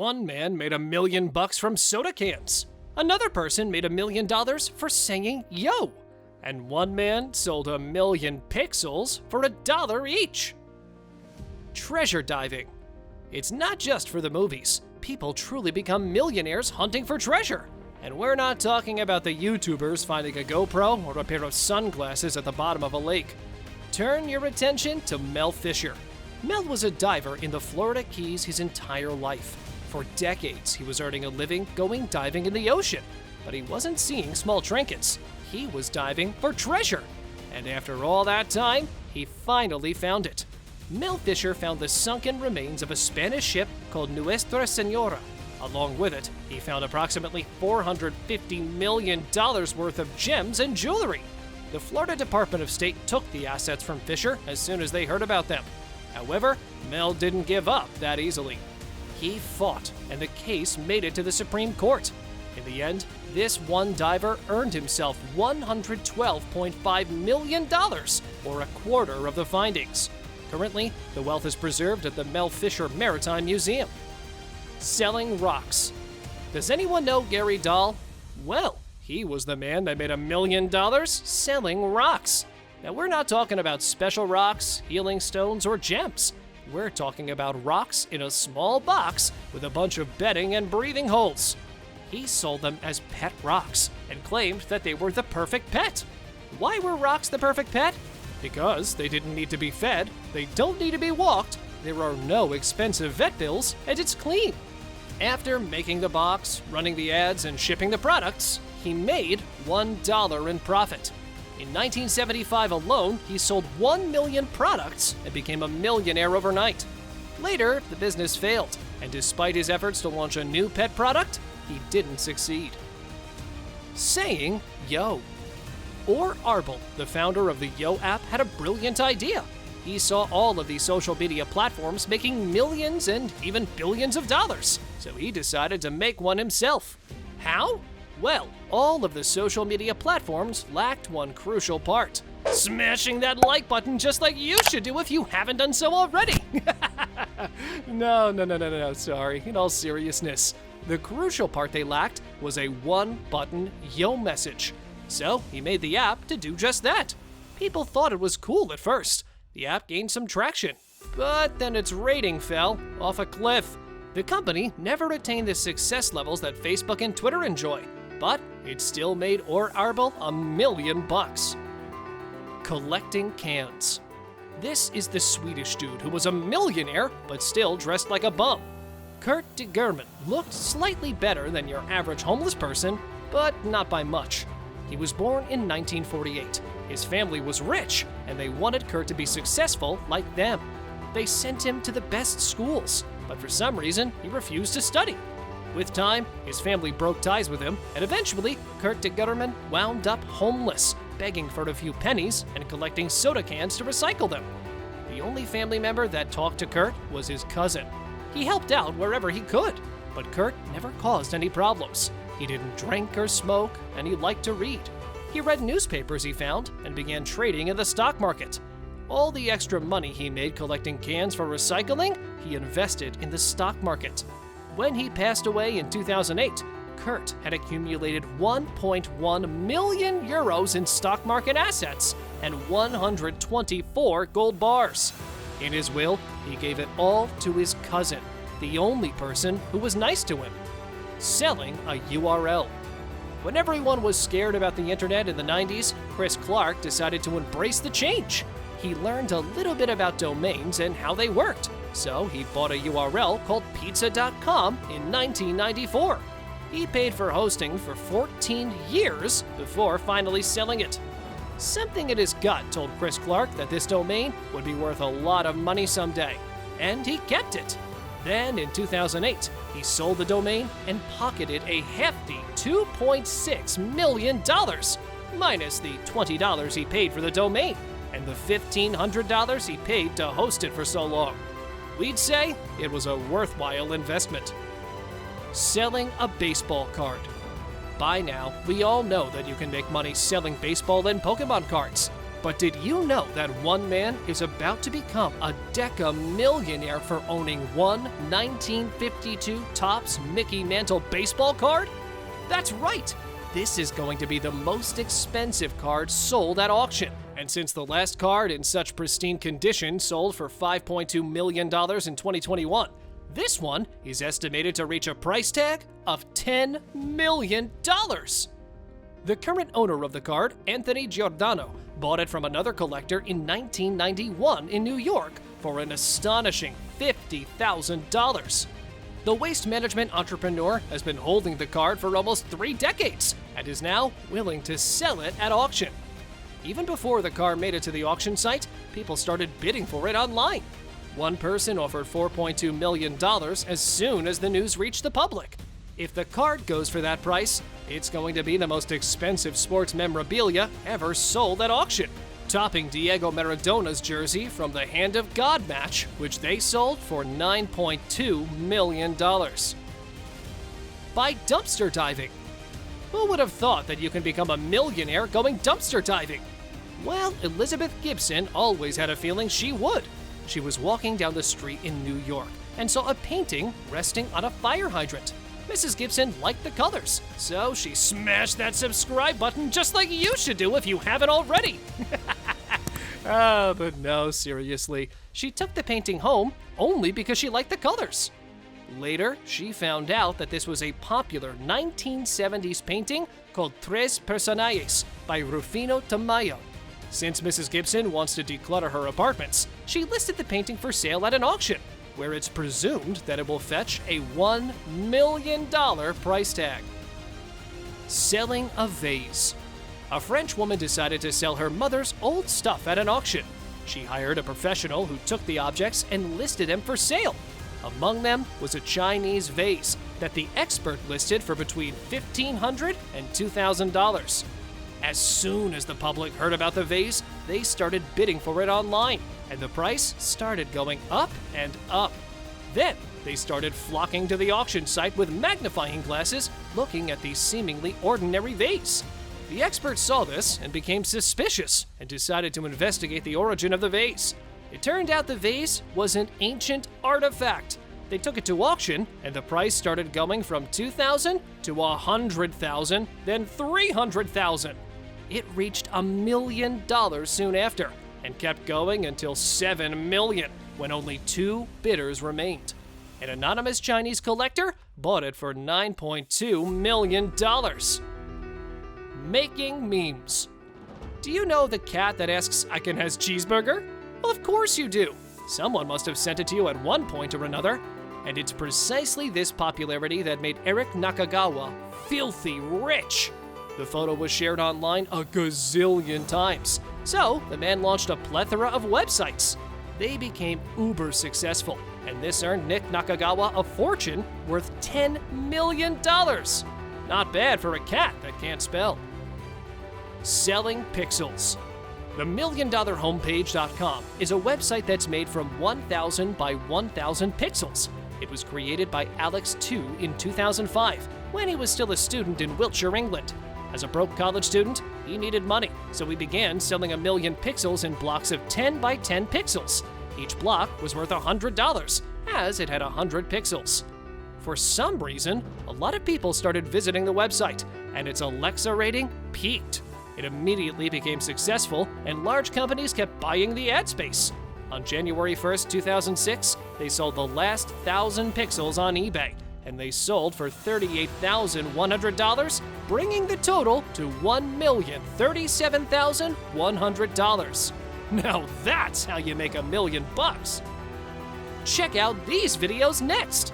One man made $1 million from soda cans. Another person made $1 million for saying yo. And one man sold 1 million pixels for $1 each. Treasure diving. It's not just for the movies. People truly become millionaires hunting for treasure. And we're not talking about the YouTubers finding a GoPro or a pair of sunglasses at the bottom of a lake. Turn your attention to Mel Fisher. Mel was a diver in the Florida Keys his entire life. For decades, he was earning a living going diving in the ocean. But he wasn't seeing small trinkets. He was diving for treasure. And after all that time, he finally found it. Mel Fisher found the sunken remains of a Spanish ship called Nuestra Senora. Along with it, he found approximately $450 million worth of gems and jewelry. The Florida Department of State took the assets from Fisher as soon as they heard about them. However, Mel didn't give up that easily. He fought, and the case made it to the Supreme Court. In the end, this one diver earned himself $112.5 million, or a quarter of the findings. Currently, the wealth is preserved at the Mel Fisher Maritime Museum. Selling rocks. Does anyone know Gary Dahl? Well, he was the man that made $1 million selling rocks. Now, we're not talking about special rocks, healing stones, or gems. We're talking about rocks in a small box with a bunch of bedding and breathing holes. He sold them as pet rocks and claimed that they were the perfect pet. Why were rocks the perfect pet? Because they didn't need to be fed, they don't need to be walked, there are no expensive vet bills, and it's clean. After making the box, running the ads, and shipping the products, he made $1 in profit. In 1975 alone, he sold 1 million products and became a millionaire overnight. Later, the business failed, and despite his efforts to launch a new pet product, he didn't succeed. Saying yo. Or Arbel, the founder of the Yo app, had a brilliant idea. He saw all of these social media platforms making millions and even billions of dollars, so he decided to make one himself. How? Well, all of the social media platforms lacked one crucial part. Smashing that like button just like you should do if you haven't done so already. No, sorry. In all seriousness, the crucial part they lacked was a one-button yo message. So he made the app to do just that. People thought it was cool at first. The app gained some traction, but then its rating fell off a cliff. The company never attained the success levels that Facebook and Twitter enjoy, but it still made Or Arbel $1 million. Collecting cans. This is the Swedish dude who was a millionaire but still dressed like a bum. Kurt de German looked slightly better than your average homeless person, but not by much. He was born in 1948. His family was rich, and they wanted Kurt to be successful like them. They sent him to the best schools, but for some reason, he refused to study. With time, his family broke ties with him, and eventually, Kurt de German wound up homeless, begging for a few pennies and collecting soda cans to recycle them. The only family member that talked to Kurt was his cousin. He helped out wherever he could, but Kurt never caused any problems. He didn't drink or smoke, and he liked to read. He read newspapers he found and began trading in the stock market. All the extra money he made collecting cans for recycling, he invested in the stock market. When he passed away in 2008, Kurt had accumulated 1.1 million euros in stock market assets and 124 gold bars. In his will, he gave it all to his cousin, the only person who was nice to him. Selling a URL. When everyone was scared about the internet in the 90s, Chris Clark decided to embrace the change. He learned a little bit about domains and how they worked, so he bought a URL called pizza.com in 1994. He paid for hosting for 14 years before finally selling it. Something in his gut told Chris Clark that this domain would be worth a lot of money someday, and he kept it. Then in 2008, he sold the domain and pocketed a hefty $2.6 million, minus the $20 he paid for the domain and the $1,500 he paid to host it for so long. We'd say it was a worthwhile investment. Selling a baseball card. By now, we all know that you can make money selling baseball and Pokemon cards. But did you know that one man is about to become a deca-millionaire for owning one 1952 Topps Mickey Mantle baseball card? That's right! This is going to be the most expensive card sold at auction. And since the last card in such pristine condition sold for $5.2 million in 2021, this one is estimated to reach a price tag of $10 million. The current owner of the card, Anthony Giordano, bought it from another collector in 1991 in New York for an astonishing $50,000. The waste management entrepreneur has been holding the card for almost 3 decades and is now willing to sell it at auction. Even before the card made it to the auction site, people started bidding for it online. One person offered $4.2 million as soon as the news reached the public. If the card goes for that price, it's going to be the most expensive sports memorabilia ever sold at auction, topping Diego Maradona's jersey from the Hand of God match, which they sold for $9.2 million. By dumpster diving. Who would have thought that you can become a millionaire going dumpster diving? Well, Elizabeth Gibson always had a feeling she would. She was walking down the street in New York and saw a painting resting on a fire hydrant. Mrs. Gibson liked the colors, so she smashed that subscribe button just like you should do if you haven't already. But no, seriously. She took the painting home only because she liked the colors. Later, she found out that this was a popular 1970s painting called Tres Personajes by Rufino Tamayo. Since Mrs. Gibson wants to declutter her apartments, she listed the painting for sale at an auction, where it's presumed that it will fetch a $1 million price tag. Selling a vase. A French woman decided to sell her mother's old stuff at an auction. She hired a professional who took the objects and listed them for sale. Among them was a Chinese vase that the expert listed for between $1,500 and $2,000. As soon as the public heard about the vase, they started bidding for it online, and the price started going up and up. Then they started flocking to the auction site with magnifying glasses, looking at the seemingly ordinary vase. The experts saw this and became suspicious and decided to investigate the origin of the vase. It turned out the vase was an ancient artifact. They took it to auction, and the price started going from $2,000 to $100,000, then $300,000. It reached $1 million soon after, and kept going until $7 million, when only 2 bidders remained. An anonymous Chinese collector bought it for $9.2 million. Making memes. Do you know the cat that asks, "I can has cheeseburger?" Well, of course you do. Someone must have sent it to you at one point or another. And it's precisely this popularity that made Eric Nakagawa filthy rich. The photo was shared online a gazillion times. So the man launched a plethora of websites. They became uber successful, and this earned Nick Nakagawa a fortune worth $10 million. Not bad for a cat that can't spell. Selling pixels. The milliondollarhomepage.com is a website that's made from 1,000 by 1,000 pixels. It was created by Alex Tu in 2005, when he was still a student in Wiltshire, England. As a broke college student, he needed money, so he began selling 1 million pixels in blocks of 10 by 10 pixels. Each block was worth $100, as it had 100 pixels. For some reason, a lot of people started visiting the website, and its Alexa rating peaked. It immediately became successful, and large companies kept buying the ad space. On January 1st, 2006, they sold the last 1,000 pixels on eBay, and they sold for $38,100, bringing the total to $1,037,100. Now that's how you make $1 million. Check out these videos next.